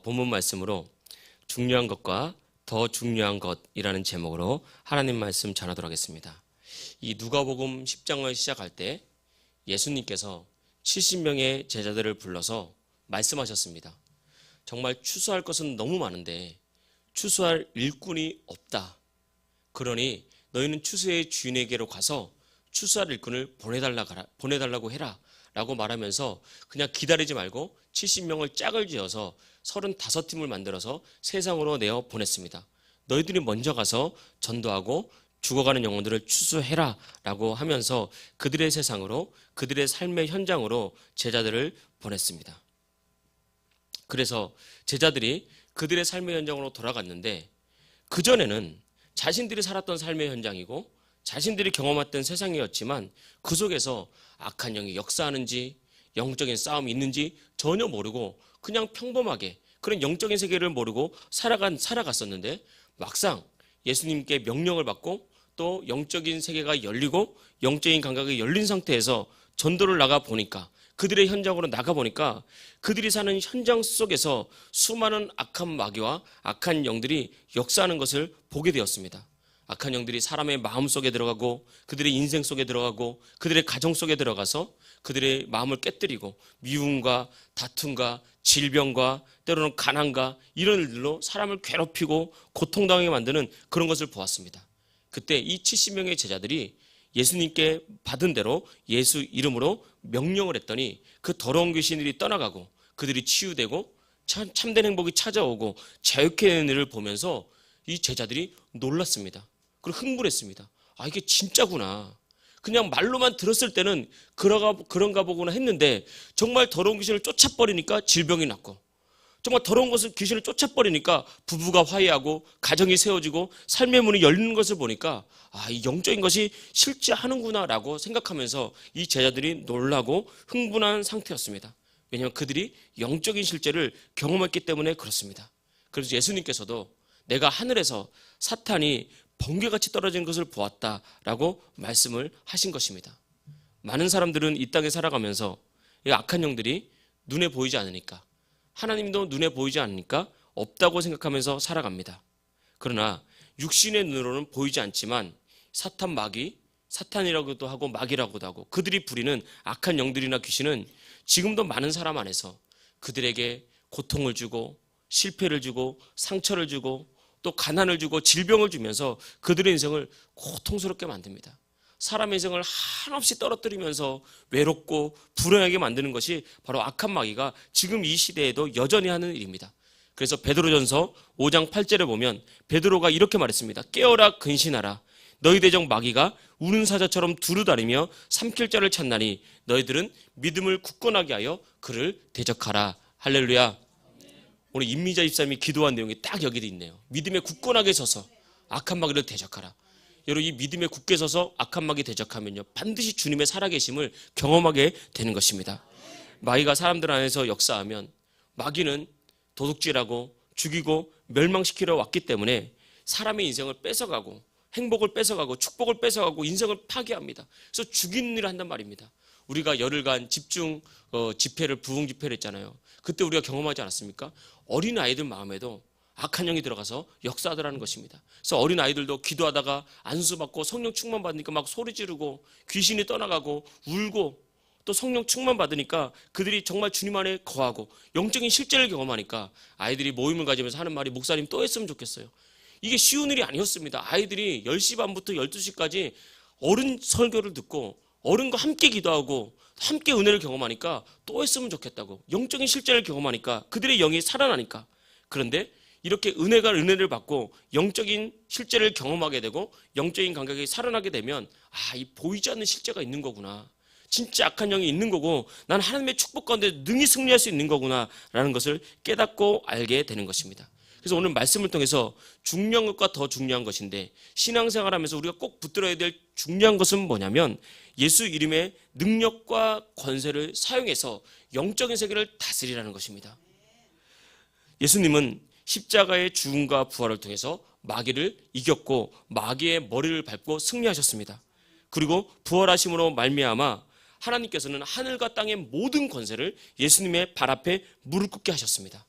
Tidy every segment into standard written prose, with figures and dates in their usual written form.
본문 말씀으로 중요한 것과 더 중요한 것이라는 제목으로 하나님 말씀 전하도록 하겠습니다. 이 누가복음 10장을 시작할 때 예수님께서 70명의 제자들을 불러서 말씀하셨습니다. 정말 추수할 것은 너무 많은데 추수할 일꾼이 없다. 그러니 너희는 추수의 주인에게로 가서 추수할 일꾼을 보내달라고 해라 라고 말하면서 그냥 기다리지 말고 70명을 짝을 지어서 35팀을 만들어서 세상으로 내어 보냈습니다. 너희들이 먼저 가서 전도하고 죽어가는 영혼들을 추수해라 라고 하면서 그들의 세상으로, 그들의 삶의 현장으로 제자들을 보냈습니다. 그래서 제자들이 그들의 삶의 현장으로 돌아갔는데, 그전에는 자신들이 살았던 삶의 현장이고 자신들이 경험했던 세상이었지만 그 속에서 악한 영이 역사하는지 영적인 싸움이 있는지 전혀 모르고 그냥 평범하게 그런 영적인 세계를 모르고 살아갔었는데, 막상 예수님께 명령을 받고 또 영적인 세계가 열리고 영적인 감각이 열린 상태에서 전도를 나가 보니까, 그들의 현장으로 나가 보니까 그들이 사는 현장 속에서 수많은 악한 마귀와 악한 영들이 역사하는 것을 보게 되었습니다. 악한 영들이 사람의 마음 속에 들어가고 그들의 인생 속에 들어가고 그들의 가정 속에 들어가서 그들의 마음을 깨뜨리고 미움과 다툼과 질병과 때로는 가난과 이런 일들로 사람을 괴롭히고 고통당하게 만드는 그런 것을 보았습니다. 그때 이 70명의 제자들이 예수님께 받은 대로 예수 이름으로 명령을 했더니 그 더러운 귀신들이 떠나가고 그들이 치유되고 참된 행복이 찾아오고 자유케 되는 일을 보면서 이 제자들이 놀랐습니다. 그리고 흥분했습니다. 아, 이게 진짜구나. 그냥 말로만 들었을 때는 그런가 보구나 했는데 정말 더러운 귀신을 쫓아버리니까 질병이 낫고, 정말 더러운 것을 귀신을 쫓아버리니까 부부가 화해하고 가정이 세워지고 삶의 문이 열리는 것을 보니까 이 영적인 것이 실제 하는구나 라고 생각하면서 이 제자들이 놀라고 흥분한 상태였습니다. 왜냐하면 그들이 영적인 실제를 경험했기 때문에 그렇습니다. 그래서 예수님께서도 내가 하늘에서 사탄이 번개같이 떨어지는 것을 보았다라고 말씀을 하신 것입니다. 많은 사람들은 이 땅에 살아가면서 이 악한 영들이 눈에 보이지 않으니까, 하나님도 눈에 보이지 않으니까 없다고 생각하면서 살아갑니다. 그러나 육신의 눈으로는 보이지 않지만 사탄 마귀, 사탄이라고도 하고 마귀라고도 하고 그들이 부리는 악한 영들이나 귀신은 지금도 많은 사람 안에서 그들에게 고통을 주고 실패를 주고 상처를 주고 또 가난을 주고 질병을 주면서 그들의 인생을 고통스럽게 만듭니다. 사람의 인생을 한없이 떨어뜨리면서 외롭고 불행하게 만드는 것이 바로 악한 마귀가 지금 이 시대에도 여전히 하는 일입니다. 그래서 베드로전서 5장 8절에 보면 베드로가 이렇게 말했습니다. 깨어라 근신하라. 너희 대적 마귀가 우는 사자처럼 두루다니며 삼킬 자를 찾나니 너희들은 믿음을 굳건하게 하여 그를 대적하라. 할렐루야. 오늘 임미자 집사님이 기도한 내용이 딱 여기도 있네요. 믿음에 굳건하게 서서 악한 마귀를 대적하라. 여러분, 이 믿음에 굳게 서서 악한 마귀 대적하면요 반드시 주님의 살아계심을 경험하게 되는 것입니다. 마귀가 사람들 안에서 역사하면 마귀는 도둑질하고 죽이고 멸망시키러 왔기 때문에 사람의 인생을 뺏어가고 행복을 뺏어가고 축복을 뺏어가고 인생을 파괴합니다. 그래서 죽이는 일을 한단 말입니다. 우리가 열흘간 집중 집회를, 부흥 집회를 했잖아요. 그때 우리가 경험하지 않았습니까? 어린 아이들 마음에도 악한 영이 들어가서 역사하더라는 것입니다. 그래서 어린 아이들도 기도하다가 안수 받고 성령 충만 받으니까 막 소리 지르고 귀신이 떠나가고 울고, 또 성령 충만 받으니까 그들이 정말 주님 안에 거하고 영적인 실제를 경험하니까 아이들이 모임을 가지면서 하는 말이, 목사님 또 했으면 좋겠어요. 이게 쉬운 일이 아니었습니다. 아이들이 10시 반부터 12시까지 어른 설교를 듣고 어른과 함께 기도하고 함께 은혜를 경험하니까 또 했으면 좋겠다고, 영적인 실제를 경험하니까 그들의 영이 살아나니까. 그런데 이렇게 은혜를 받고 영적인 실제를 경험하게 되고 영적인 감각이 살아나게 되면 이 보이지 않는 실제가 있는 거구나, 진짜 악한 영이 있는 거고 난 하나님의 축복 가운데 능히 승리할 수 있는 거구나 라는 것을 깨닫고 알게 되는 것입니다. 그래서 오늘 말씀을 통해서 중요한 것과 더 중요한 것인데, 신앙생활하면서 우리가 꼭 붙들어야 될 중요한 것은 뭐냐면 예수 이름의 능력과 권세를 사용해서 영적인 세계를 다스리라는 것입니다. 예수님은 십자가의 죽음과 부활을 통해서 마귀를 이겼고 마귀의 머리를 밟고 승리하셨습니다. 그리고 부활하심으로 말미암아 하나님께서는 하늘과 땅의 모든 권세를 예수님의 발 앞에 무릎 꿇게 하셨습니다.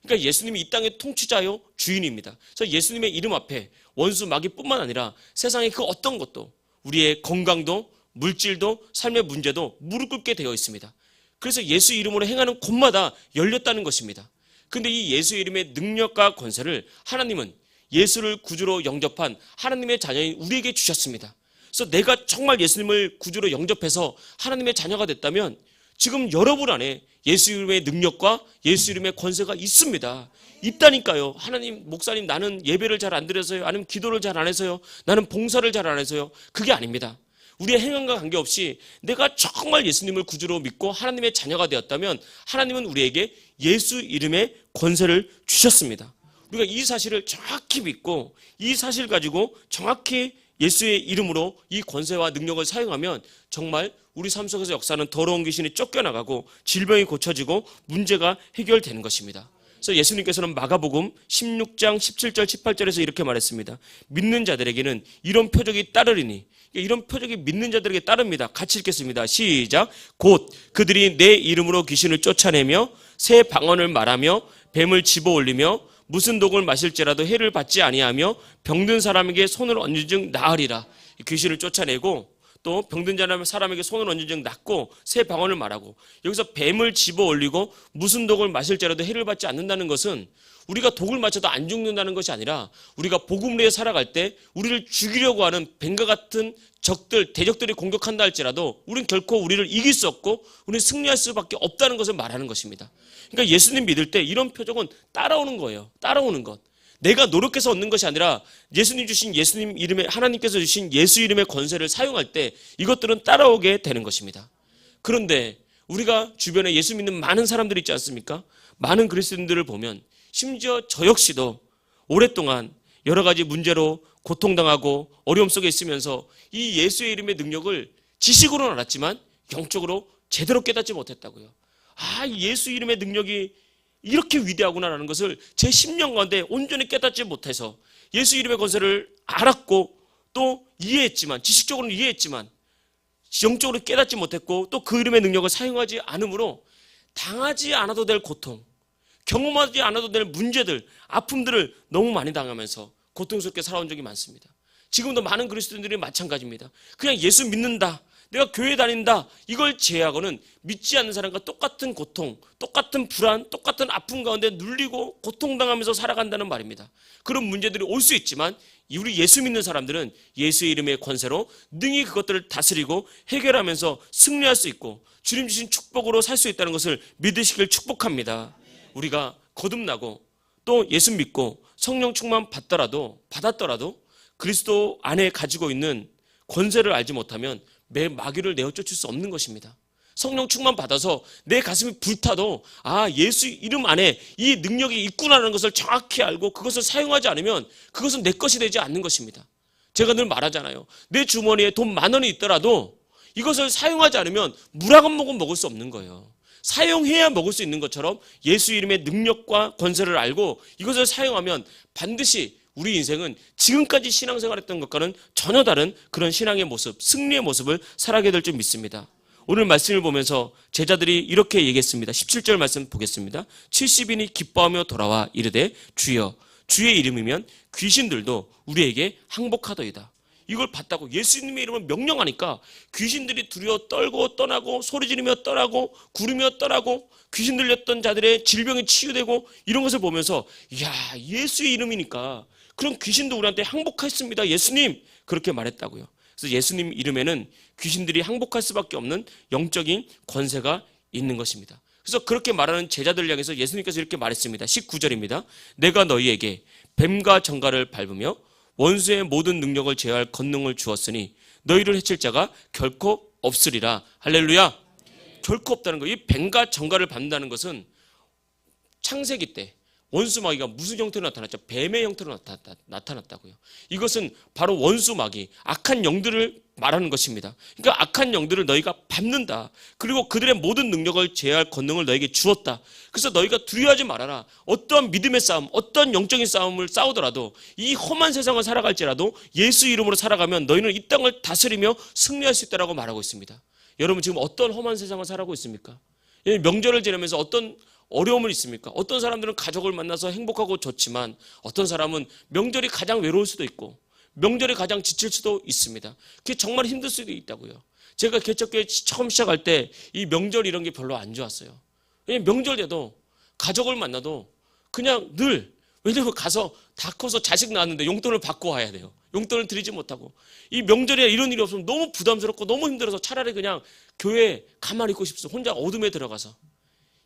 그러니까 예수님이 이 땅의 통치자요 주인입니다. 그래서 예수님의 이름 앞에 원수 마귀뿐만 아니라 세상의 그 어떤 것도, 우리의 건강도 물질도 삶의 문제도 무릎 꿇게 되어 있습니다. 그래서 예수 이름으로 행하는 곳마다 열렸다는 것입니다. 근데 이 예수 이름의 능력과 권세를 하나님은 예수를 구주로 영접한 하나님의 자녀인 우리에게 주셨습니다. 그래서 내가 정말 예수님을 구주로 영접해서 하나님의 자녀가 됐다면 지금 여러분 안에 예수 이름의 능력과 예수 이름의 권세가 있습니다. 있다니까요. 하나님, 목사님, 나는 예배를 잘 안 드려서요, 아니면 기도를 잘 안 해서요, 나는 봉사를 잘 안 해서요. 그게 아닙니다. 우리의 행함과 관계없이 내가 정말 예수님을 구주로 믿고 하나님의 자녀가 되었다면 하나님은 우리에게 예수 이름의 권세를 주셨습니다. 우리가 이 사실을 정확히 믿고 이 사실 가지고 정확히 예수의 이름으로 이 권세와 능력을 사용하면 정말 우리 삶 속에서 역사하는 더러운 귀신이 쫓겨나가고 질병이 고쳐지고 문제가 해결되는 것입니다. 그래서 예수님께서는 마가복음 16장 17절 18절에서 이렇게 말했습니다. 믿는 자들에게는 이런 표적이 따르리니, 이런 표적이 믿는 자들에게 따릅니다. 같이 읽겠습니다. 시작. 곧 그들이 내 이름으로 귀신을 쫓아내며 새 방언을 말하며 뱀을 집어올리며 무슨 독을 마실지라도 해를 받지 아니하며 병든 사람에게 손을 얹은즉 나으리라. 귀신을 쫓아내고 또 병든 사람에게 손을 얹은즉 낫고 새 방언을 말하고, 여기서 뱀을 집어올리고 무슨 독을 마실지라도 해를 받지 않는다는 것은 우리가 독을 맞춰도 안 죽는다는 것이 아니라 우리가 복음을 위해 살아갈 때 우리를 죽이려고 하는 뱀과 같은 적들, 대적들이 공격한다 할지라도 우리는 결코 우리를 이길 수 없고 우리는 승리할 수밖에 없다는 것을 말하는 것입니다. 그러니까 예수님 믿을 때 이런 표적은 따라오는 거예요. 따라오는 것. 내가 노력해서 얻는 것이 아니라 예수님 주신 예수님 이름에, 하나님께서 주신 예수 이름의 권세를 사용할 때 이것들은 따라오게 되는 것입니다. 그런데 우리가 주변에 예수 믿는 많은 사람들이 있지 않습니까? 많은 그리스도인들을 보면 심지어 저 역시도 오랫동안 여러 가지 문제로 고통당하고 어려움 속에 있으면서 이 예수의 이름의 능력을 지식으로는 알았지만 영적으로 제대로 깨닫지 못했다고요. 예수 이름의 능력이 이렇게 위대하구나라는 것을 제 10년 가운데 온전히 깨닫지 못해서 예수 이름의 권세를 알았고 또 이해했지만, 지식적으로는 이해했지만 영적으로 깨닫지 못했고 또 그 이름의 능력을 사용하지 않으므로 당하지 않아도 될 고통, 경험하지 않아도 될 문제들, 아픔들을 너무 많이 당하면서 고통스럽게 살아온 적이 많습니다. 지금도 많은 그리스도인들이 마찬가지입니다. 그냥 예수 믿는다, 내가 교회 다닌다, 이걸 제외하고는 믿지 않는 사람과 똑같은 고통, 똑같은 불안, 똑같은 아픔 가운데 눌리고 고통당하면서 살아간다는 말입니다. 그런 문제들이 올 수 있지만 우리 예수 믿는 사람들은 예수의 이름의 권세로 능히 그것들을 다스리고 해결하면서 승리할 수 있고 주님 주신 축복으로 살 수 있다는 것을 믿으시길 축복합니다. 우리가 거듭나고 또 예수 믿고 성령 충만 받았더라도 그리스도 안에 가지고 있는 권세를 알지 못하면 매 마귀를 내어쫓을 수 없는 것입니다. 성령 충만 받아서 내 가슴이 불타도 예수 이름 안에 이 능력이 있구나라는 것을 정확히 알고 그것을 사용하지 않으면 그것은 내 것이 되지 않는 것입니다. 제가 늘 말하잖아요. 내 주머니에 돈 10,000원이 있더라도 이것을 사용하지 않으면 물 한 모금 먹을 수 없는 거예요. 사용해야 먹을 수 있는 것처럼 예수 이름의 능력과 권세를 알고 이것을 사용하면 반드시 우리 인생은 지금까지 신앙생활했던 것과는 전혀 다른 그런 신앙의 모습, 승리의 모습을 살아가게 될 줄 믿습니다. 오늘 말씀을 보면서 제자들이 이렇게 얘기했습니다. 17절 말씀 보겠습니다. 70인이 기뻐하며 돌아와 이르되 주여, 주의 이름이면 귀신들도 우리에게 항복하더이다. 이걸 봤다고 예수님의 이름을 명령하니까 귀신들이 두려워 떨고 떠나고 소리 지르며 떠나고 구르며 떠나고 귀신 들렸던 자들의 질병이 치유되고 이런 것을 보면서 예수의 이름이니까 그럼 귀신도 우리한테 항복했습니다. 예수님, 그렇게 말했다고요. 그래서 예수님 이름에는 귀신들이 항복할 수밖에 없는 영적인 권세가 있는 것입니다. 그래서 그렇게 말하는 제자들을 향해서 예수님께서 이렇게 말했습니다. 19절입니다. 내가 너희에게 뱀과 정갈을 밟으며 원수의 모든 능력을 제어할 권능을 주었으니 너희를 해칠 자가 결코 없으리라. 할렐루야. 결코 없다는 거예요. 이 뱀과 정갈을 밟는다는 것은 창세기 때 원수 마귀가 무슨 형태로 나타났죠? 뱀의 형태로 나타났다고요. 이것은 바로 원수 마귀, 악한 영들을 말하는 것입니다. 그러니까 악한 영들을 너희가 밟는다. 그리고 그들의 모든 능력을 제어할 권능을 너에게 주었다. 그래서 너희가 두려워하지 말아라. 어떠한 믿음의 싸움, 어떤 영적인 싸움을 싸우더라도 이 험한 세상을 살아갈지라도 예수 이름으로 살아가면 너희는 이 땅을 다스리며 승리할 수 있다라고 말하고 있습니다. 여러분 지금 어떤 험한 세상을 살아가고 있습니까? 명절을 지내면서 어떤 어려움은 있습니까? 어떤 사람들은 가족을 만나서 행복하고 좋지만 어떤 사람은 명절이 가장 외로울 수도 있고 명절이 가장 지칠 수도 있습니다. 그게 정말 힘들 수도 있다고요. 제가 개척교회 처음 시작할 때 이 명절 이런 게 별로 안 좋았어요. 왜냐면 명절 때도 가족을 만나도 그냥 늘, 왜냐면 가서 다 커서 자식 낳았는데 용돈을 받고 와야 돼요. 용돈을 드리지 못하고 이 명절에 이런 일이 없으면 너무 부담스럽고 너무 힘들어서 차라리 그냥 교회에 가만히 있고 싶어서 혼자 어둠에 들어가서.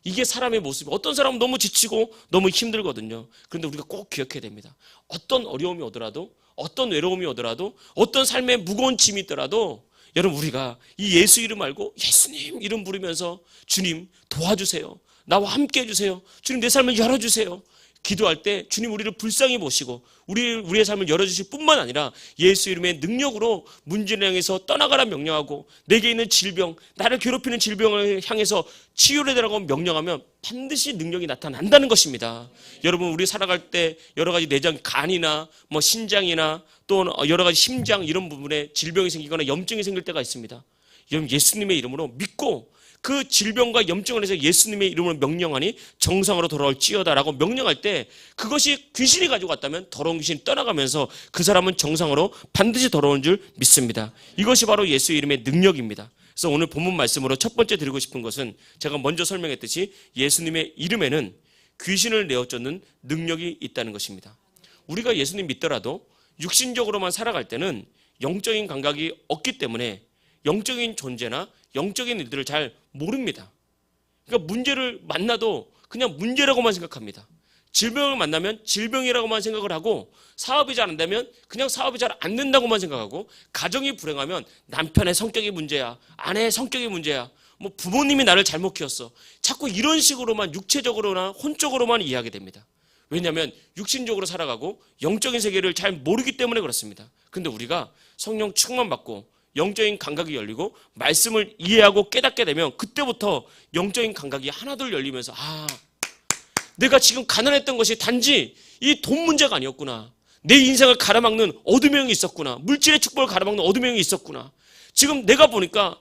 이게 사람의 모습이, 어떤 사람은 너무 지치고 너무 힘들거든요. 그런데 우리가 꼭 기억해야 됩니다. 어떤 어려움이 오더라도, 어떤 외로움이 오더라도, 어떤 삶에 무거운 짐이 있더라도 여러분, 우리가 이 예수 이름 알고 예수님 이름 부르면서 주님 도와주세요, 나와 함께 해주세요, 주님 내 삶을 열어주세요, 기도할 때 주님 우리를 불쌍히 보시고 우리의 삶을 열어주실 뿐만 아니라 예수 이름의 능력으로 문제를 향해서 떠나가라 명령하고 내게 있는 질병, 나를 괴롭히는 질병을 향해서 치유를 해달라고 명령하면 반드시 능력이 나타난다는 것입니다. 여러분, 우리 살아갈 때 여러 가지 내장, 간이나 뭐 신장이나 또 여러 가지 심장 이런 부분에 질병이 생기거나 염증이 생길 때가 있습니다. 여러분, 예수님의 이름으로 믿고 그 질병과 염증을 해서 예수님의 이름으로 명령하니 정상으로 돌아올지어다라고 명령할 때 그것이 귀신이 가지고 왔다면 더러운 귀신이 떠나가면서 그 사람은 정상으로 반드시 돌아오는 줄 믿습니다. 이것이 바로 예수의 이름의 능력입니다. 그래서 오늘 본문 말씀으로 첫 번째 드리고 싶은 것은 제가 먼저 설명했듯이 예수님의 이름에는 귀신을 내어쫓는 능력이 있다는 것입니다. 우리가 예수님 믿더라도 육신적으로만 살아갈 때는 영적인 감각이 없기 때문에 영적인 존재나 영적인 일들을 잘 모릅니다. 그러니까 문제를 만나도 그냥 문제라고만 생각합니다. 질병을 만나면 질병이라고만 생각을 하고, 사업이 잘 안 되면 그냥 사업이 잘 안 된다고만 생각하고, 가정이 불행하면 남편의 성격이 문제야, 아내의 성격이 문제야, 뭐 부모님이 나를 잘못 키웠어, 자꾸 이런 식으로만 육체적으로나 혼적으로만 이해하게 됩니다. 왜냐하면 육신적으로 살아가고 영적인 세계를 잘 모르기 때문에 그렇습니다. 그런데 우리가 성령 충만 받고 영적인 감각이 열리고 말씀을 이해하고 깨닫게 되면 그때부터 영적인 감각이 하나둘 열리면서, 내가 지금 가난했던 것이 단지 이 돈 문제가 아니었구나, 내 인생을 가로막는 어둠의 영이 있었구나, 물질의 축복을 가로막는 어둠의 영이 있었구나, 지금 내가 보니까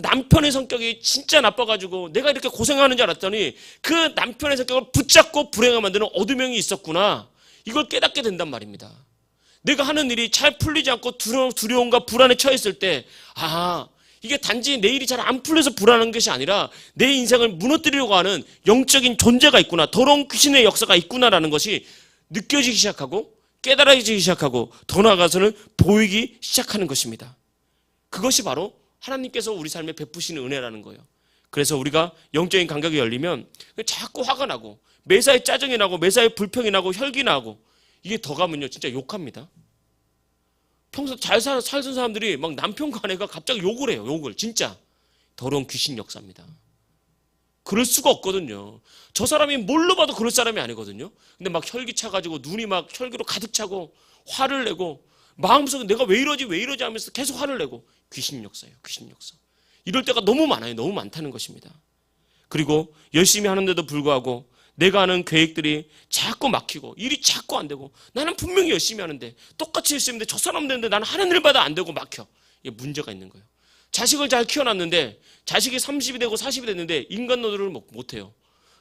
남편의 성격이 진짜 나빠가지고 내가 이렇게 고생하는 줄 알았더니 그 남편의 성격을 붙잡고 불행하게 만드는 어둠의 영이 있었구나, 이걸 깨닫게 된단 말입니다. 내가 하는 일이 잘 풀리지 않고 두려움과 불안에 처했을 때, 이게 단지 내 일이 잘 안 풀려서 불안한 것이 아니라 내 인생을 무너뜨리려고 하는 영적인 존재가 있구나, 더러운 귀신의 역사가 있구나라는 것이 느껴지기 시작하고 깨달아지기 시작하고 더 나아가서는 보이기 시작하는 것입니다. 그것이 바로 하나님께서 우리 삶에 베푸시는 은혜라는 거예요. 그래서 우리가 영적인 감각이 열리면 자꾸 화가 나고 매사에 짜증이 나고 매사에 불평이 나고 혈기 나고, 이게 더 가면요 진짜 욕합니다. 평소 잘 살던 사람들이 막 남편과 아내가 갑자기 욕을 해요. 욕을. 진짜 더러운 귀신 역사입니다. 그럴 수가 없거든요. 저 사람이 뭘로 봐도 그럴 사람이 아니거든요. 근데 막 혈기 차가지고 눈이 막 혈기로 가득 차고 화를 내고 마음속에 내가 왜 이러지 하면서 계속 화를 내고, 귀신 역사예요. 귀신 역사. 이럴 때가 너무 많아요. 너무 많다는 것입니다. 그리고 열심히 하는데도 불구하고 내가 하는 계획들이 자꾸 막히고 일이 자꾸 안 되고, 나는 분명히 열심히 하는데 똑같이 열심히 하는데 저 사람 되는데 나는 하는 일마다 안 되고 막혀. 이게 문제가 있는 거예요. 자식을 잘 키워놨는데 자식이 30이 되고 40이 됐는데 인간 노릇을 못해요.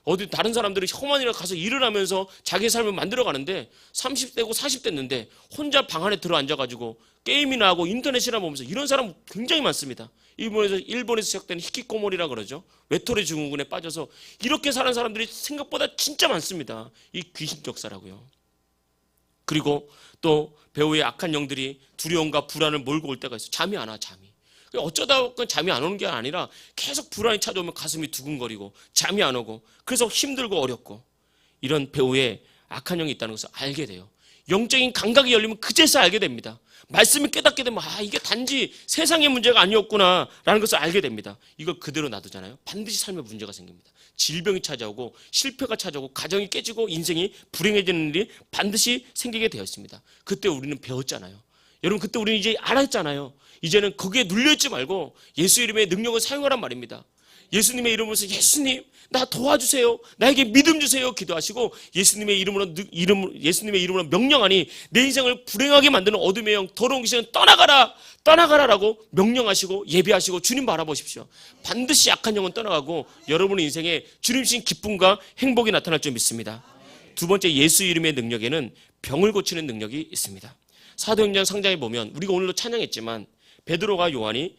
어디 다른 사람들이 험한 일에 가서 일을 하면서 자기의 삶을 만들어가는데 30대고 40 됐는데 혼자 방 안에 들어앉아가지고 게임이나 하고 인터넷이나 보면서, 이런 사람 굉장히 많습니다. 일본에서 시작된 히키코모리라 그러죠. 외톨이 증후군에 빠져서 이렇게 사는 사람들이 생각보다 진짜 많습니다. 이 귀신 역사라고요. 그리고 또 배우의 악한 영들이 두려움과 불안을 몰고 올 때가 있어요. 잠이 안 와, 잠이. 어쩌다 잠이 안 오는 게 아니라 계속 불안이 찾아오면 가슴이 두근거리고 잠이 안 오고, 그래서 힘들고 어렵고, 이런 배우의 악한 영이 있다는 것을 알게 돼요. 영적인 감각이 열리면 그제서 알게 됩니다. 말씀을 깨닫게 되면 이게 단지 세상의 문제가 아니었구나 라는 것을 알게 됩니다. 이걸 그대로 놔두잖아요. 반드시 삶에 문제가 생깁니다. 질병이 찾아오고 실패가 찾아오고 가정이 깨지고 인생이 불행해지는 일이 반드시 생기게 되어 있습니다. 그때 우리는 배웠잖아요. 여러분, 그때 우리는 이제 알았잖아요. 이제는 거기에 눌려있지 말고 예수 이름의 능력을 사용하란 말입니다. 예수님의 이름으로 예수님 나 도와주세요, 나에게 믿음 주세요 기도하시고 예수님의 이름으로 명령하니 내 인생을 불행하게 만드는 어둠의 영, 더러운 귀신은 떠나가라라고 명령하시고 예배하시고 주님 바라보십시오. 반드시 약한 영은 떠나가고 여러분의 인생에 주님 주신 기쁨과 행복이 나타날 줄 믿습니다. 두 번째, 예수 이름의 능력에는 병을 고치는 능력이 있습니다. 사도행전 상장에 보면 우리가 오늘도 찬양했지만 베드로가 요한이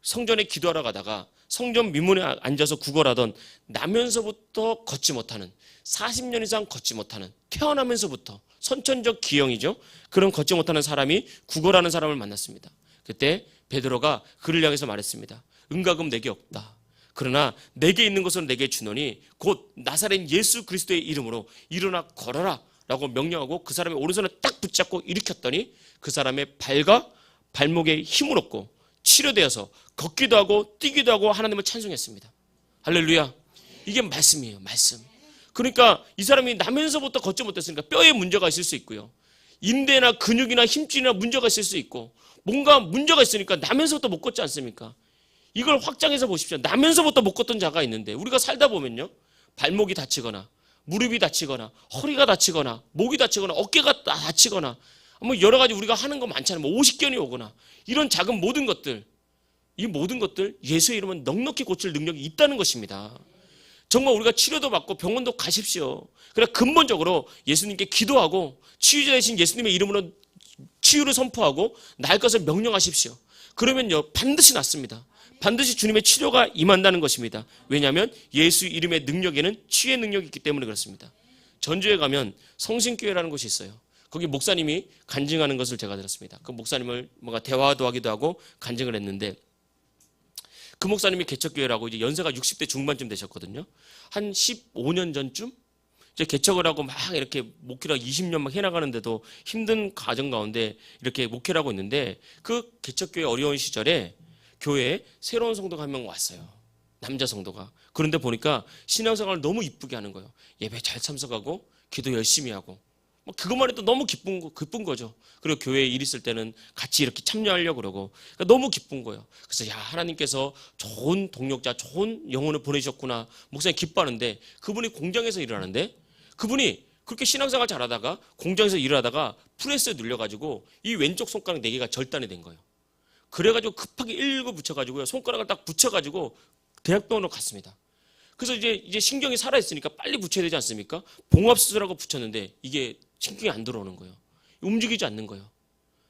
성전에 기도하러 가다가 성전 민문에 앉아서 구걸하던 나면서부터 걷지 못하는 40년 이상 걷지 못하는 태어나면서부터 선천적 기형이죠. 그런 걷지 못하는 사람이 구걸하는 사람을 만났습니다. 그때 베드로가 그를 향해서 말했습니다. 은과금 내게 없다. 그러나 내게 있는 것은 내게 주노니 곧 나사렛 예수 그리스도의 이름으로 일어나 걸어라 라고 명령하고 그 사람의 오른손을 딱 붙잡고 일으켰더니 그 사람의 발과 발목에 힘을 얻고 치료되어서 걷기도 하고 뛰기도 하고 하나님을 찬송했습니다. 할렐루야. 이게 말씀이에요. 말씀. 그러니까 이 사람이 나면서부터 걷지 못했으니까 뼈에 문제가 있을 수 있고요, 인대나 근육이나 힘줄이나 문제가 있을 수 있고 뭔가 문제가 있으니까 나면서부터 못 걷지 않습니까? 이걸 확장해서 보십시오. 나면서부터 못 걷던 자가 있는데 우리가 살다 보면요, 발목이 다치거나 무릎이 다치거나 허리가 다치거나 목이 다치거나 어깨가 다치거나 뭐 여러 가지 우리가 하는 거 많잖아요. 뭐 오십견이 오거나 이런 작은 모든 것들, 이 모든 것들 예수의 이름은 넉넉히 고칠 능력이 있다는 것입니다. 정말 우리가 치료도 받고 병원도 가십시오. 그러나 근본적으로 예수님께 기도하고 치유자 되신 예수님의 이름으로 치유를 선포하고 날 것을 명령하십시오. 그러면요 반드시 낫습니다. 반드시 주님의 치료가 임한다는 것입니다. 왜냐하면 예수 이름의 능력에는 치유의 능력이 있기 때문에 그렇습니다. 전주에 가면 성신교회라는 곳이 있어요. 거기 목사님이 간증하는 것을 제가 들었습니다. 그 목사님을 뭔가 대화도 하기도 하고 간증을 했는데 그 목사님이 개척교회라고 이제 연세가 60대 중반쯤 되셨거든요. 한 15년 전쯤 이제 개척을 하고 막 이렇게 목회를 20년 막 해나가는데도 힘든 과정 가운데 이렇게 목회를 하고 있는데 그 개척교회 어려운 시절에 교회에 새로운 성도가 한 명 왔어요. 남자 성도가. 그런데 보니까 신앙생활을 너무 이쁘게 하는 거예요. 예배 잘 참석하고 기도 열심히 하고 그것만 해도 너무 기쁜 거죠. 그리고 교회에 일 있을 때는 같이 이렇게 참여하려고 그러고 그러니까 너무 기쁜 거예요. 그래서 야 하나님께서 좋은 동력자, 좋은 영혼을 보내셨구나. 목사님 기뻐하는데 그분이 공장에서 일을 하는데 그분이 그렇게 신앙생활 잘하다가 공장에서 일을 하다가 프레스에 눌려가지고 이 왼쪽 손가락 4개가 절단이 된 거예요. 그래가지고 급하게 119 붙여가지고요. 손가락을 딱 붙여가지고 대학병원으로 갔습니다. 그래서 이제 신경이 살아있으니까 빨리 붙여야 되지 않습니까? 봉합수술하고 붙였는데 이게 신경이 안 들어오는 거예요. 움직이지 않는 거예요.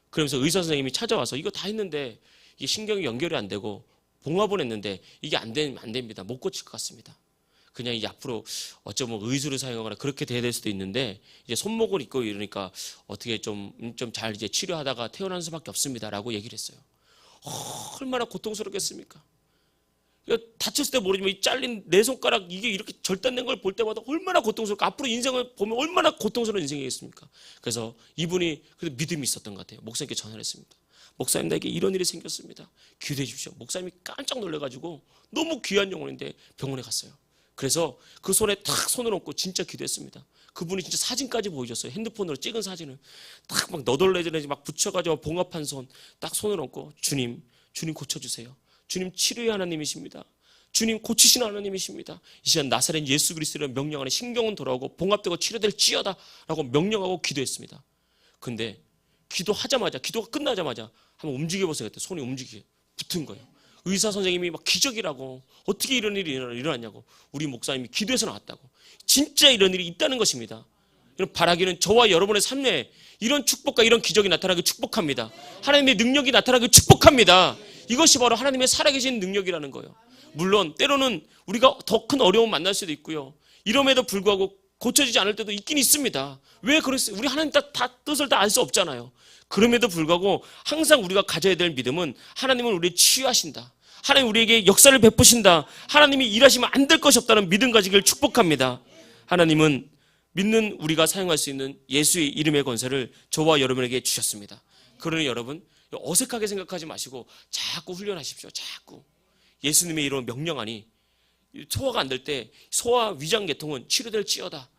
그러면서 의사 선생님이 찾아와서 이거 다 했는데 이게 신경이 연결이 안 되고 봉합은 했는데 이게 안 됩니다. 못 고칠 것 같습니다. 그냥 이제 앞으로 어쩌면 의술을 사용하거나 그렇게 돼야 될 수도 있는데 이제 손목을 입고 이러니까 어떻게 좀 잘 이제 치료하다가 퇴원하는 수밖에 없습니다라고 얘기를 했어요. 얼마나 고통스럽겠습니까? 다쳤을 때 모르지만 이 잘린 내 손가락 이게 이렇게 절단된 걸 볼 때마다 얼마나 고통스럽고 앞으로 인생을 보면 얼마나 고통스러운 인생이겠습니까? 그래서 이분이 그래도 믿음이 있었던 것 같아요. 목사님께 전화를 했습니다. 목사님 나에게 이런 일이 생겼습니다. 기도해 주십시오. 목사님이 깜짝 놀라가지고 너무 귀한 영혼인데 병원에 갔어요. 그래서 그 손에 탁 손을 얹고 진짜 기도했습니다. 그분이 진짜 사진까지 보여줬어요. 핸드폰으로 찍은 사진을 딱 막 너덜너덜해지 막 붙여가지고 봉합한 손 딱 손을 얹고 주님 고쳐주세요. 주님 치료의 하나님이십니다. 주님 고치시는 하나님이십니다. 이 시간 나사렛 예수 그리스도를 명령하는 신경은 돌아오고 봉합되고 치료될지어다 라고 명령하고 기도했습니다. 근데 기도하자마자 기도가 끝나자마자 한번 움직여보세요. 그때 손이 붙은 거예요. 의사 선생님이 막 기적이라고 어떻게 이런 일이 일어났냐고 우리 목사님이 기도해서 나왔다고 진짜 이런 일이 있다는 것입니다. 바라기는 저와 여러분의 삶에 이런 축복과 이런 기적이 나타나길 축복합니다. 하나님의 능력이 나타나길 축복합니다. 이것이 바로 하나님의 살아계신 능력이라는 거예요. 물론 때로는 우리가 더 큰 어려움 만날 수도 있고요. 이럼에도 불구하고 고쳐지지 않을 때도 있긴 있습니다. 왜 그랬어요? 우리 하나님 뜻을 다 알 수 없잖아요. 그럼에도 불구하고 항상 우리가 가져야 될 믿음은 하나님은 우리를 치유하신다. 하나님 우리에게 역사를 베푸신다. 하나님이 일하시면 안 될 것이 없다는 믿음 가지기를 축복합니다. 하나님은 믿는 우리가 사용할 수 있는 예수의 이름의 권세를 저와 여러분에게 주셨습니다. 그러니 여러분 어색하게 생각하지 마시고 자꾸 훈련하십시오. 자꾸 예수님의 이름으로 명령하니 소화가 안 될 때 소화 위장 계통은 치료될지어다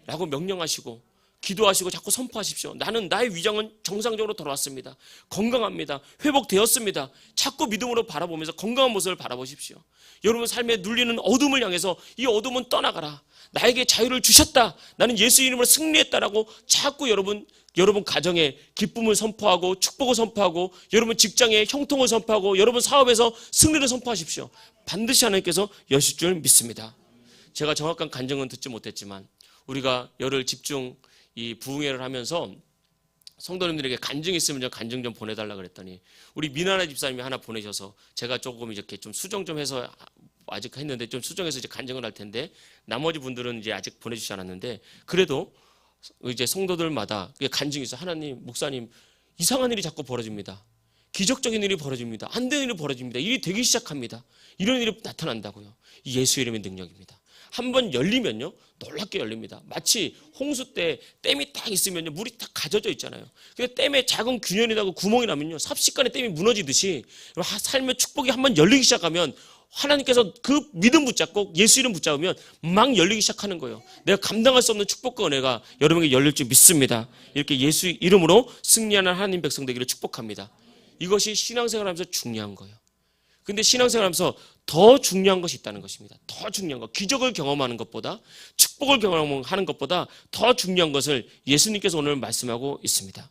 라고 명령하시고 기도하시고 자꾸 선포하십시오. 나는 나의 위장은 정상적으로 돌아왔습니다. 건강합니다. 회복되었습니다. 자꾸 믿음으로 바라보면서 건강한 모습을 바라보십시오. 여러분 삶에 눌리는 어둠을 향해서 이 어둠은 떠나가라. 나에게 자유를 주셨다. 나는 예수 이름으로 승리했다라고 자꾸 여러분 가정에 기쁨을 선포하고 축복을 선포하고 여러분 직장에 형통을 선포하고 여러분 사업에서 승리를 선포하십시오. 반드시 하나님께서 여실 줄 믿습니다. 제가 정확한 간증은 듣지 못했지만 우리가 열흘 집중 이 부흥회를 하면서 성도님들에게 간증이 있으면 간증 좀 보내달라 그랬더니 우리 미나라 집사님이 하나 보내셔서 제가 조금 이렇게 좀 수정 좀 해서 아직 했는데 좀 수정해서 이제 간증을 할 텐데 나머지 분들은 이제 아직 보내주지 않았는데 그래도 이제 성도들마다 간증이 있어요. 하나님, 목사님 이상한 일이 자꾸 벌어집니다. 기적적인 일이 벌어집니다. 안 되는 일이 벌어집니다. 일이 되기 시작합니다. 이런 일이 나타난다고요. 이 예수 이름의 능력입니다. 한번 열리면요 놀랍게 열립니다. 마치 홍수 때 댐이 딱 있으면요 물이 딱 가져져 있잖아요. 근데 댐에 작은 균열이 나고 구멍이 나면요 삽시간에 댐이 무너지듯이 삶의 축복이 한번 열리기 시작하면 하나님께서 그 믿음 붙잡고 예수 이름 붙잡으면 막 열리기 시작하는 거예요. 내가 감당할 수 없는 축복과 은혜가 여러분에게 열릴 줄 믿습니다. 이렇게 예수 이름으로 승리하는 하나님 백성 되기를 축복합니다. 이것이 신앙생활하면서 중요한 거예요. 근데 신앙생활하면서 더 중요한 것이 있다는 것입니다. 더 중요한 것, 기적을 경험하는 것보다 축복을 경험하는 것보다 더 중요한 것을 예수님께서 오늘 말씀하고 있습니다.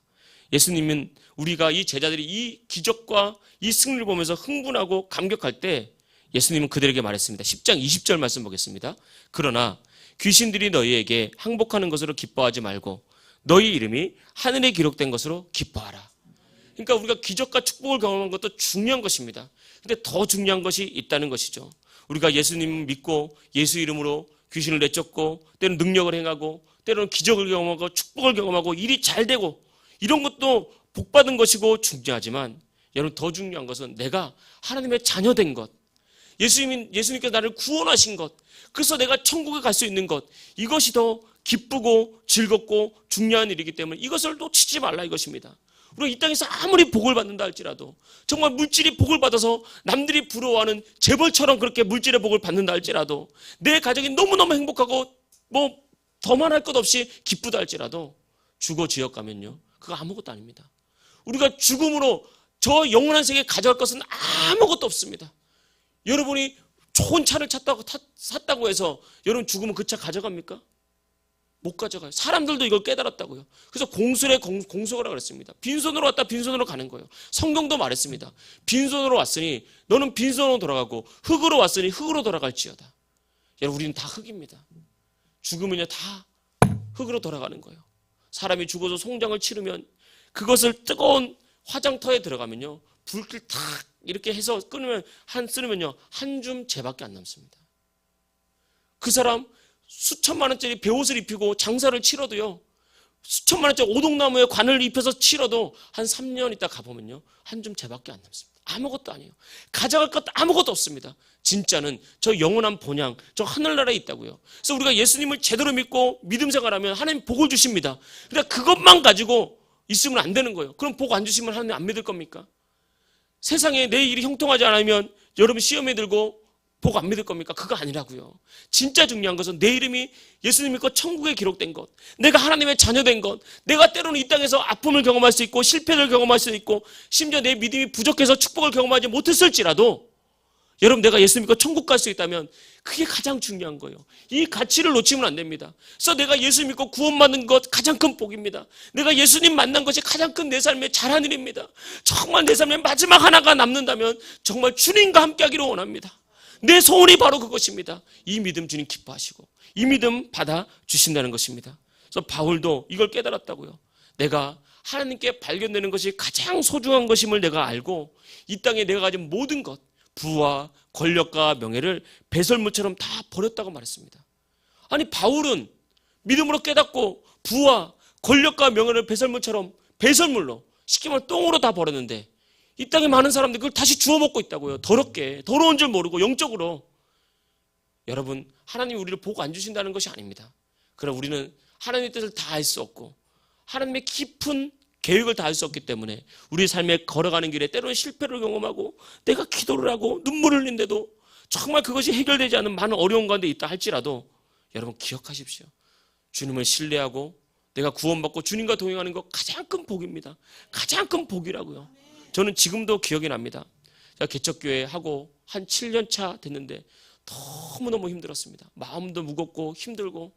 예수님은 우리가 이 제자들이 이 기적과 이 승리를 보면서 흥분하고 감격할 때 예수님은 그들에게 말했습니다. 10장 20절 말씀 보겠습니다. 그러나 귀신들이 너희에게 항복하는 것으로 기뻐하지 말고 너희 이름이 하늘에 기록된 것으로 기뻐하라. 그러니까 우리가 기적과 축복을 경험한 것도 중요한 것입니다. 근데 더 중요한 것이 있다는 것이죠. 우리가 예수님 믿고 예수 이름으로 귀신을 내쫓고 때로는 능력을 행하고 때로는 기적을 경험하고 축복을 경험하고 일이 잘 되고 이런 것도 복받은 것이고 중요하지만 여러분 더 중요한 것은 내가 하나님의 자녀된 것, 예수님께서 나를 구원하신 것, 그래서 내가 천국에 갈 수 있는 것, 이것이 더 기쁘고 즐겁고 중요한 일이기 때문에 이것을 놓치지 말라 이것입니다. 우리가 이 땅에서 아무리 복을 받는다 할지라도 정말 물질이 복을 받아서 남들이 부러워하는 재벌처럼 그렇게 물질의 복을 받는다 할지라도 내 가정이 너무너무 행복하고 뭐 더만 할 것 없이 기쁘다 할지라도 죽어 지옥 가면요 그거 아무것도 아닙니다. 우리가 죽음으로 저 영원한 세계에 가져갈 것은 아무것도 없습니다. 여러분이 좋은 차를 샀다고 해서 여러분 죽으면 그 차 가져갑니까? 못 가져가요. 사람들도 이걸 깨달았다고요. 그래서 공술에 공속하라고 그랬습니다. 빈손으로 왔다 빈손으로 가는 거예요. 성경도 말했습니다. 빈손으로 왔으니 너는 빈손으로 돌아가고 흙으로 왔으니 흙으로 돌아갈지어다. 여러분 우리는 다 흙입니다. 죽으면요 다 흙으로 돌아가는 거예요. 사람이 죽어서 송장을 치르면 그것을 뜨거운 화장터에 들어가면요 불길 탁 이렇게 해서 쓰면요 한 줌 재밖에 안 남습니다. 그 사람 수천만 원짜리 베옷을 입히고 장사를 치러도요 수천만 원짜리 오동나무에 관을 입혀서 치러도 한 3년 있다 가보면요 한 줌 재밖에 안 남습니다. 아무것도 아니에요. 가져갈 것 아무것도 없습니다. 진짜는 저 영원한 본향 저 하늘나라에 있다고요. 그래서 우리가 예수님을 제대로 믿고 믿음 생활하면 하나님 복을 주십니다. 그러니까 그것만 가지고 있으면 안 되는 거예요. 그럼 복 안 주시면 하나님 안 믿을 겁니까? 세상에 내 일이 형통하지 않으면 여러분 시험에 들고 복 안 믿을 겁니까? 그거 아니라고요. 진짜 중요한 것은 내 이름이 예수님 믿고 천국에 기록된 것, 내가 하나님의 자녀된 것, 내가 때로는 이 땅에서 아픔을 경험할 수 있고 실패를 경험할 수 있고 심지어 내 믿음이 부족해서 축복을 경험하지 못했을지라도 여러분 내가 예수 믿고 천국 갈 수 있다면 그게 가장 중요한 거예요. 이 가치를 놓치면 안 됩니다. 그래서 내가 예수 믿고 구원받는 것 가장 큰 복입니다. 내가 예수님 만난 것이 가장 큰 내 삶의 잘한 일입니다. 정말 내 삶의 마지막 하나가 남는다면 정말 주님과 함께하기를 원합니다. 내 소원이 바로 그것입니다. 이 믿음 주님 기뻐하시고 이 믿음 받아 주신다는 것입니다. 그래서 바울도 이걸 깨달았다고요. 내가 하나님께 발견되는 것이 가장 소중한 것임을 내가 알고 이 땅에 내가 가진 모든 것, 부와 권력과 명예를 배설물처럼 다 버렸다고 말했습니다. 아니 바울은 믿음으로 깨닫고 부와 권력과 명예를 배설물로 쉽게 말하면 똥으로 다 버렸는데 이 땅에 많은 사람들이 그걸 다시 주워 먹고 있다고요. 더럽게 더러운 줄 모르고 영적으로. 여러분 하나님이 우리를 복 안 주신다는 것이 아닙니다. 그러나 우리는 하나님의 뜻을 다 알 수 없고 하나님의 깊은 계획을 다 알 수 없기 때문에 우리 삶에 걸어가는 길에 때로는 실패를 경험하고 내가 기도를 하고 눈물을 흘린데도 정말 그것이 해결되지 않는 많은 어려운 가운데 있다 할지라도 여러분 기억하십시오. 주님을 신뢰하고 내가 구원받고 주님과 동행하는 것 가장 큰 복입니다. 가장 큰 복이라고요. 저는 지금도 기억이 납니다. 제가 개척교회 하고 한 7년 차 됐는데 너무너무 힘들었습니다. 마음도 무겁고 힘들고,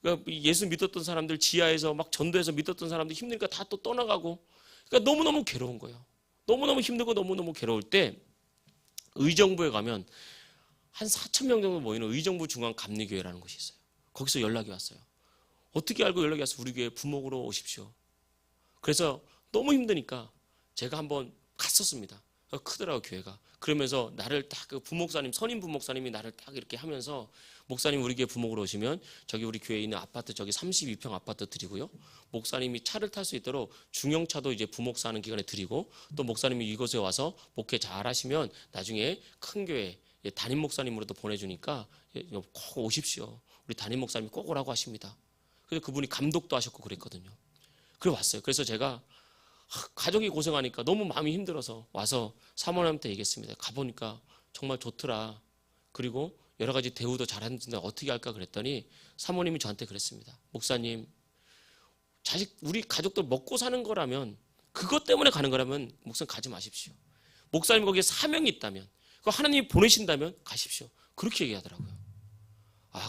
그러니까 예수 믿었던 사람들 지하에서 막 전도해서 믿었던 사람들 힘드니까 다 또 떠나가고, 그러니까 너무너무 괴로운 거예요. 너무너무 힘들고 너무너무 괴로울 때 의정부에 가면 한 4,000명 정도 모이는 의정부 중앙감리교회라는 곳이 있어요. 거기서 연락이 왔어요. 어떻게 알고 연락이 왔어요? 우리 교회 부목으로 오십시오. 그래서 너무 힘드니까 제가 한번 갔었습니다. 크더라고요, 교회가. 그러면서 나를 딱 그 부목사님, 선임 부목사님이 나를 딱 이렇게 하면서, 목사님 우리 교회 부목으로 오시면 저기 우리 교회에 있는 아파트 저기 32평 아파트 드리고요, 목사님이 차를 탈 수 있도록 중형차도 이제 부목사 하는 기간에 드리고, 또 목사님이 이곳에 와서 목회 잘 하시면 나중에 큰 교회 담임 목사님으로도 보내주니까 꼭 오십시오. 우리 담임 목사님이 꼭 오라고 하십니다. 그래서 그분이 감독도 하셨고 그랬거든요. 그래 왔어요. 그래서 제가 가족이 고생하니까 너무 마음이 힘들어서 와서 사모님한테 얘기했습니다. 가보니까 정말 좋더라. 그리고 여러 가지 대우도 잘하는데 어떻게 할까 그랬더니 사모님이 저한테 그랬습니다. 목사님, 우리 가족들 먹고 사는 거라면, 그것 때문에 가는 거라면 목사님 가지 마십시오. 목사님 거기에 사명이 있다면, 그거 하나님이 보내신다면 가십시오. 그렇게 얘기하더라고요.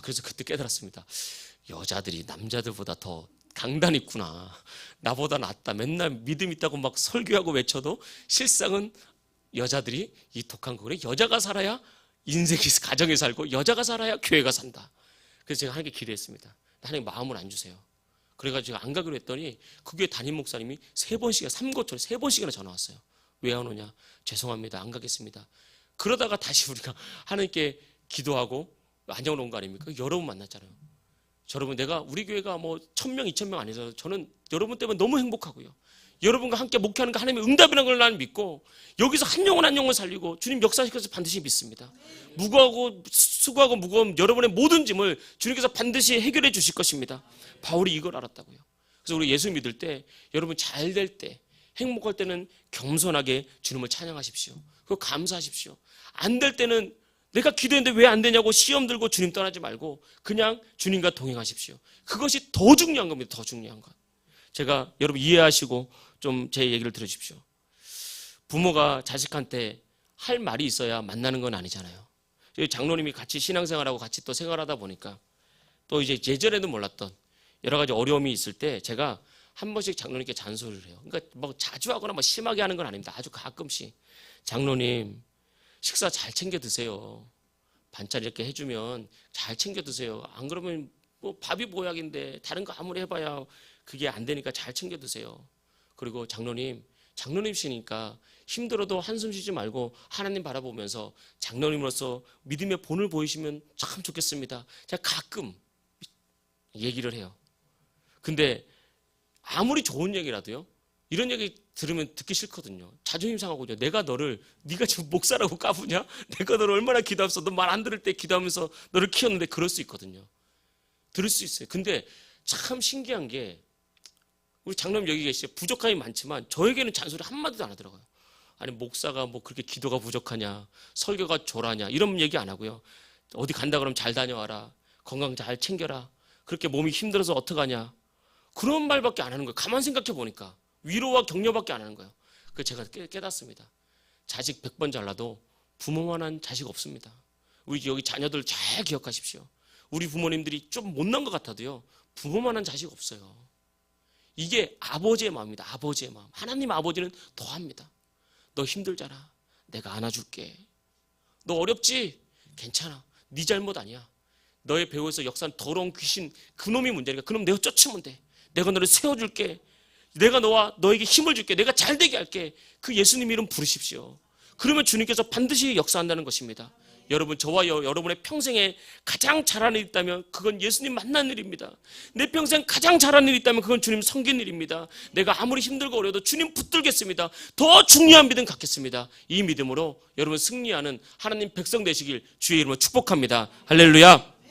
그래서 그때 깨달았습니다. 여자들이 남자들보다 더 강단 있구나. 나보다 낫다. 맨날 믿음 있다고 막 설교하고 외쳐도 실상은 여자들이 이 독한 거래. 여자가 살아야 인생이, 가정이 살고, 여자가 살아야 교회가 산다. 그래서 제가 하나님께 기도했습니다. 하나님 마음을 안 주세요. 그래가지고 안 가기로 했더니 그 교회 담임 목사님이 3번씩이나, 3고초에 3번씩이나 전화 왔어요. 왜 안 오냐? 죄송합니다. 안 가겠습니다. 그러다가 다시 우리가 하나님께 기도하고 안정을 온 거 아닙니까? 여러분 만났잖아요. 여러분, 내가 우리 교회가 뭐 1,000명, 2,000명 아니어서 저는 여러분 때문에 너무 행복하고요. 여러분과 함께 목회하는 거 하나님의 응답이라는 걸 나는 믿고, 여기서 한 영혼 한 영혼 살리고 주님 역사시켜서 반드시 믿습니다. 무거워하고 수고하고 무거운 여러분의 모든 짐을 주님께서 반드시 해결해 주실 것입니다. 바울이 이걸 알았다고요. 그래서 우리 예수 믿을 때, 여러분 잘 될 때, 행복할 때는 겸손하게 주님을 찬양하십시오. 그거 감사하십시오. 안 될 때는 내가 기도했는데 왜 안 되냐고 시험 들고 주님 떠나지 말고 그냥 주님과 동행하십시오. 그것이 더 중요한 겁니다. 더 중요한 것. 제가 여러분 이해하시고 좀 제 얘기를 들으십시오. 부모가 자식한테 할 말이 있어야 만나는 건 아니잖아요. 장로님이 같이 신앙생활하고 같이 또 생활하다 보니까 또 이제 예전에는 몰랐던 여러 가지 어려움이 있을 때 제가 한 번씩 장로님께 잔소리를 해요. 그러니까 뭐 자주 하거나 뭐 심하게 하는 건 아닙니다. 아주 가끔씩. 장로님, 식사 잘 챙겨 드세요. 반찬 이렇게 해주면 잘 챙겨 드세요. 안 그러면 뭐 밥이 보약인데 다른 거 아무리 해봐야 그게 안 되니까 잘 챙겨 드세요. 그리고 장로님이시니까 힘들어도 한숨 쉬지 말고 하나님 바라보면서 장로님으로서 믿음의 본을 보이시면 참 좋겠습니다. 제가 가끔 얘기를 해요. 근데 아무리 좋은 얘기라도요, 이런 얘기 들으면 듣기 싫거든요. 자존심 상하거든요. 네가 지금 목사라고 까부냐? 내가 너를 얼마나 기도하면서 너 말 안 들을 때 기도하면서 너를 키웠는데, 그럴 수 있거든요. 들을 수 있어요. 근데 참 신기한 게, 우리 장로님 여기 계시죠. 부족함이 많지만 저에게는 잔소리 한마디도 안 하더라고요. 아니, 목사가 뭐 그렇게 기도가 부족하냐, 설교가 조라냐, 이런 얘기 안 하고요. 어디 간다 그러면 잘 다녀와라, 건강 잘 챙겨라, 그렇게 몸이 힘들어서 어떡하냐, 그런 말밖에 안 하는 거예요. 가만 생각해 보니까 위로와 격려밖에 안 하는 거예요. 그래서 제가 깨닫습니다. 자식 100번 잘라도 부모만한 자식 없습니다. 우리 여기 자녀들 잘 기억하십시오. 우리 부모님들이 좀 못난 것 같아도요, 부모만한 자식 없어요. 이게 아버지의 마음입니다. 아버지의 마음. 하나님 아버지는 더합니다. 너 힘들잖아, 내가 안아줄게. 너 어렵지? 괜찮아, 네 잘못 아니야. 너의 배후에서 역사는 더러운 귀신, 그놈이 문제니까 그놈 내가 쫓으면 돼. 내가 너를 세워줄게. 내가 너에게 힘을 줄게. 내가 잘되게 할게. 그 예수님 이름 부르십시오. 그러면 주님께서 반드시 역사한다는 것입니다. 여러분, 저와 여러분의 평생에 가장 잘하는 일이 있다면 그건 예수님 만난 일입니다. 내 평생 가장 잘하는 일이 있다면 그건 주님 섬긴 일입니다. 내가 아무리 힘들고 어려도 주님 붙들겠습니다. 더 중요한 믿음 갖겠습니다. 이 믿음으로 여러분 승리하는 하나님 백성 되시길 주의 이름으로 축복합니다. 할렐루야.